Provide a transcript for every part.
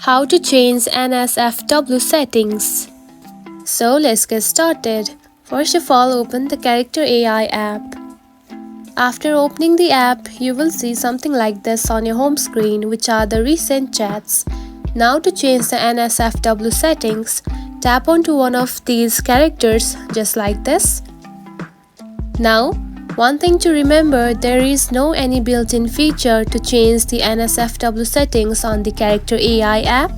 How to change NSFW settings. So let's get started. First of all, open the Character AI app. After opening the app, you will see something like this on your home screen, which are the recent chats. Now to change the NSFW settings, tap onto one of these characters just like this. Now, one thing to remember, there is no any built-in feature to change the NSFW settings on the Character AI app.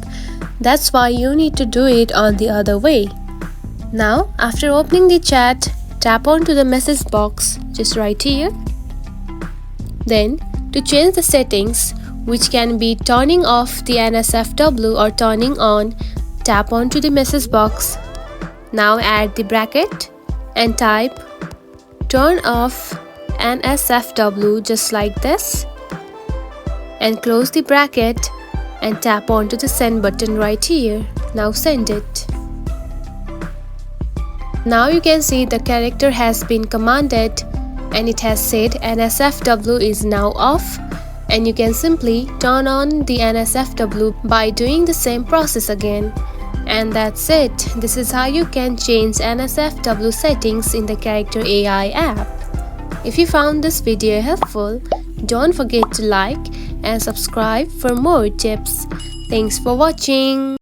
That's why you need to do it on the other way. Now, after opening the chat, tap onto the message box just right here. Then, to change the settings, which can be turning off the NSFW or turning on, tap onto the message box. Now add the bracket and type turn off NSFW just like this, and close the bracket and tap onto the send button right here. Now send it. Now you can see the character has been commanded and it has said NSFW is now off, and you can simply turn on the NSFW by doing the same process again. And that's it. This is how you can change NSFW settings in the Character AI app. If you found this video helpful, don't forget to like and subscribe for more tips. Thanks for watching.